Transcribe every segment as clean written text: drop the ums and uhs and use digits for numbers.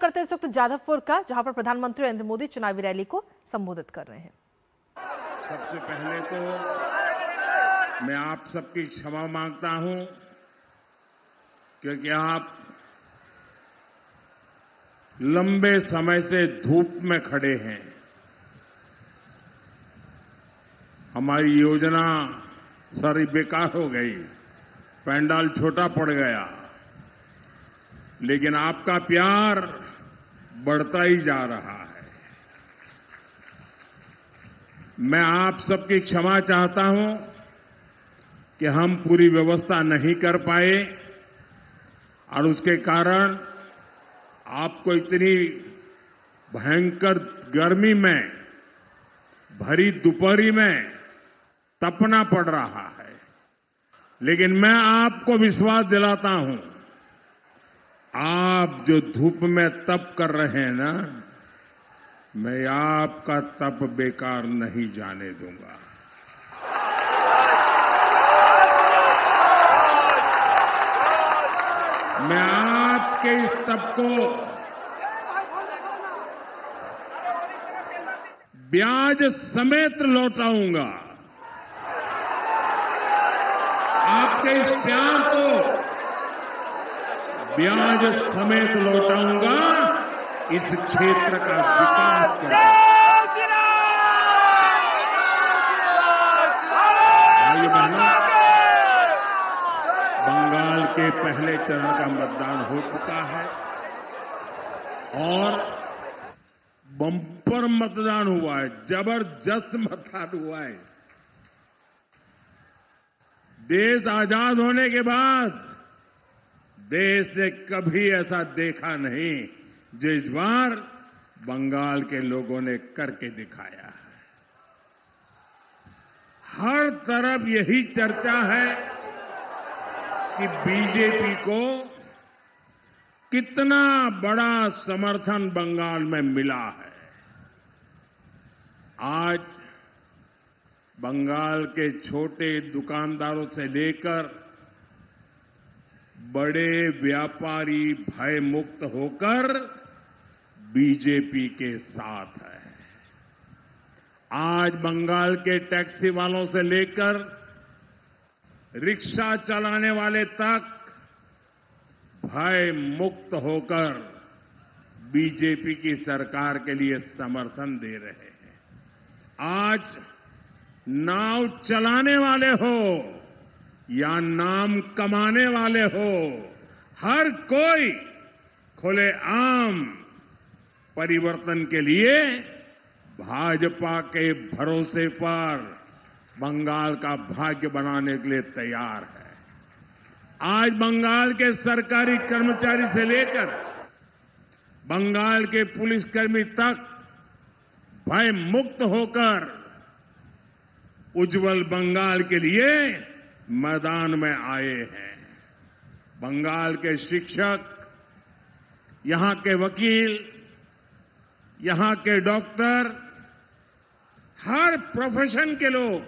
करते हैं इस वक्त जाधवपुर का, जहां पर प्रधानमंत्री नरेंद्र मोदी चुनावी रैली को संबोधित कर रहे हैं। सबसे पहले तो मैं आप सबकी क्षमा मांगता हूं, क्योंकि आप लंबे समय से धूप में खड़े हैं। हमारी योजना सारी बेकार हो गई, पंडाल छोटा पड़ गया, लेकिन आपका प्यार बढ़ता ही जा रहा है। मैं आप सबकी क्षमा चाहता हूं कि हम पूरी व्यवस्था नहीं कर पाए और उसके कारण आपको इतनी भयंकर गर्मी में भरी दोपहरी में तपना पड़ रहा है। लेकिन मैं आपको विश्वास दिलाता हूं, आप जो धूप में तप कर रहे हैं ना, मैं आपका तप बेकार नहीं जाने दूंगा। मैं आपके इस तप को ब्याज समेत लौटाऊंगा। आपके इस प्यार को ब्याज समेत लौटाऊंगा, इस क्षेत्र का विकास करूंगा। भाइयों बहनों, बंगाल के पहले चरण का मतदान हो चुका है और बम्पर मतदान हुआ है, जबरदस्त मतदान हुआ है। देश आजाद होने के बाद देश ने कभी ऐसा देखा नहीं जो इस बार बंगाल के लोगों ने करके दिखाया है। हर तरफ यही चर्चा है कि बीजेपी को कितना बड़ा समर्थन बंगाल में मिला है। आज बंगाल के छोटे दुकानदारों से लेकर बड़े व्यापारी भय मुक्त होकर बीजेपी के साथ है। आज बंगाल के टैक्सी वालों से लेकर रिक्शा चलाने वाले तक भय मुक्त होकर बीजेपी की सरकार के लिए समर्थन दे रहे हैं। आज नाव चलाने वाले हो या नाम कमाने वाले हो, हर कोई खुलेआम परिवर्तन के लिए भाजपा के भरोसे पर बंगाल का भाग्य बनाने के लिए तैयार है। आज बंगाल के सरकारी कर्मचारी से लेकर बंगाल के पुलिसकर्मी तक भय मुक्त होकर उज्जवल बंगाल के लिए मैदान में आए हैं। बंगाल के शिक्षक, यहां के वकील, यहां के डॉक्टर, हर प्रोफेशन के लोग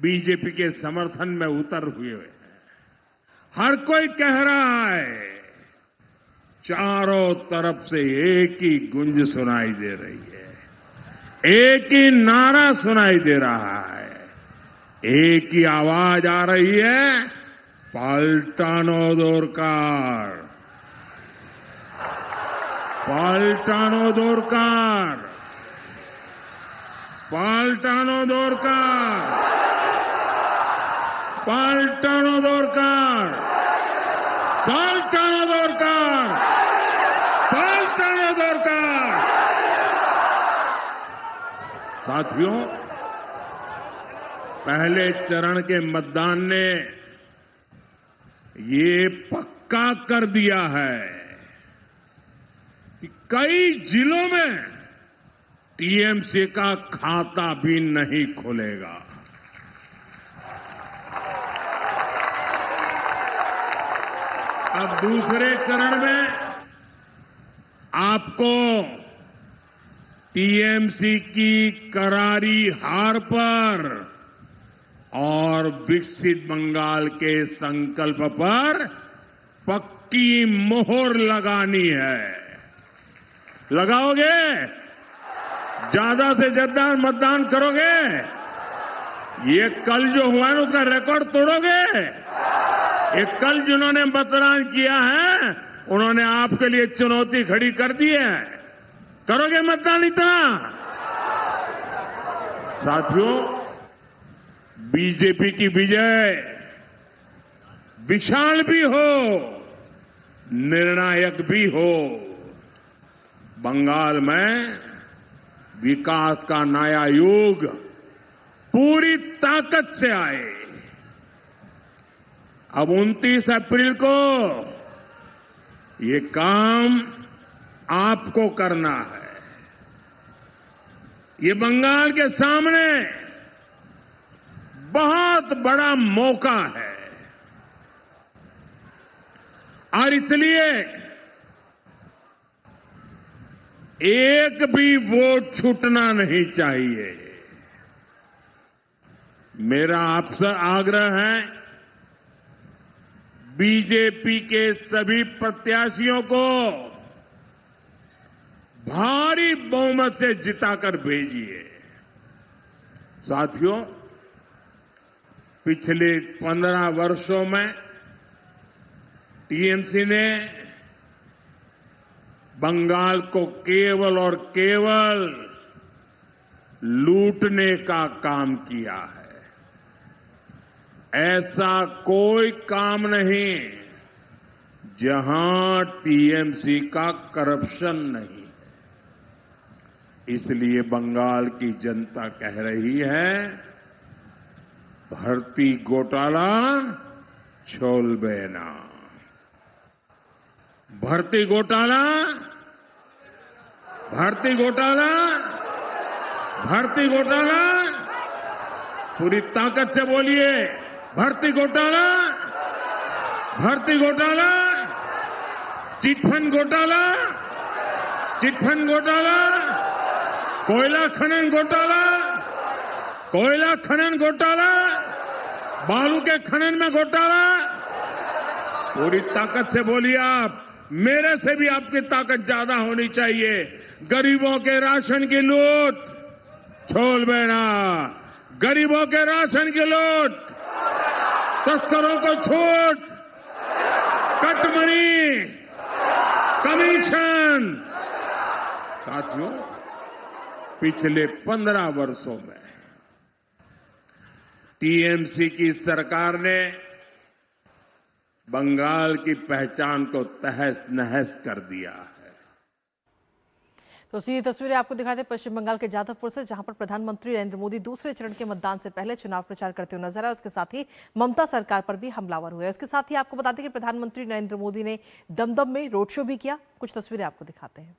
बीजेपी के समर्थन में उतर हुए हैं। हर कोई कह रहा है, चारों तरफ से एक ही गुंज सुनाई दे रही है, एक ही नारा सुनाई दे रहा है, एक ही आवाज आ रही है, पाल्टानो दोरकार, पाल्टानो दोरकार, पाल्टानो दोरकार, पाल्टानो दोरकार, पाल्टानो दोरकार, पाल्टानो दोरकार। साथियों, पहले चरण के मतदान ने ये पक्का कर दिया है कि कई जिलों में टीएमसी का खाता भी नहीं खुलेगा। अब दूसरे चरण में आपको टीएमसी की करारी हार पर और विकसित बंगाल के संकल्प पर पक्की मोहर लगानी है। लगाओगे? ज्यादा से ज्यादा मतदान करोगे? ये कल जो हुआ है ना उसका रिकॉर्ड तोड़ोगे? ये कल जिन्होंने मतदान किया है उन्होंने आपके लिए चुनौती खड़ी कर दी है। करोगे मतदान इतना? साथियों, बीजेपी की विजय विशाल भी हो, निर्णायक भी हो। बंगाल में विकास का नया युग पूरी ताकत से आए। अब 29 अप्रैल को ये काम आपको करना है। ये बंगाल के सामने बहुत बड़ा मौका है और इसलिए एक भी वोट छूटना नहीं चाहिए। मेरा आपसे आग्रह है, बीजेपी के सभी प्रत्याशियों को भारी बहुमत से जिताकर भेजिए। साथियों, पिछले 15 वर्षों में टीएमसी ने बंगाल को केवल और केवल लूटने का काम किया है। ऐसा कोई काम नहीं जहां टीएमसी का करप्शन नहीं है। इसलिए बंगाल की जनता कह रही है, भर्ती घोटाला छोड़बे ना। भर्ती घोटाला, भर्ती घोटाला, भर्ती घोटाला, पूरी ताकत से बोलिए, भर्ती घोटाला, भर्ती घोटाला, चिटफंड घोटाला, चिटफंड घोटाला, कोयला खनन घोटाला, कोयला खनन घोटाला, बालू के खनन में घोटाला। पूरी ताकत से बोलिए आप, मेरे से भी आपकी ताकत ज्यादा होनी चाहिए। गरीबों के राशन की लूट छोड़बे ना। गरीबों के राशन की लूट, तस्करों को छूट, कटमनी, कमीशन। साथियों, पिछले 15 वर्षों में टीएमसी की सरकार ने बंगाल की पहचान को तहस नहस कर दिया है। तो ये तस्वीरें आपको दिखाते हैं पश्चिम बंगाल के जादवपुर से, जहां पर प्रधानमंत्री नरेंद्र मोदी दूसरे चरण के मतदान से पहले चुनाव प्रचार करते हुए नजर आए। उसके साथ ही ममता सरकार पर भी हमलावर हुए। इसके साथ ही आपको बताते हैं कि प्रधानमंत्री नरेंद्र मोदी ने दमदम में रोड शो भी किया। कुछ तस्वीरें आपको दिखाते हैं।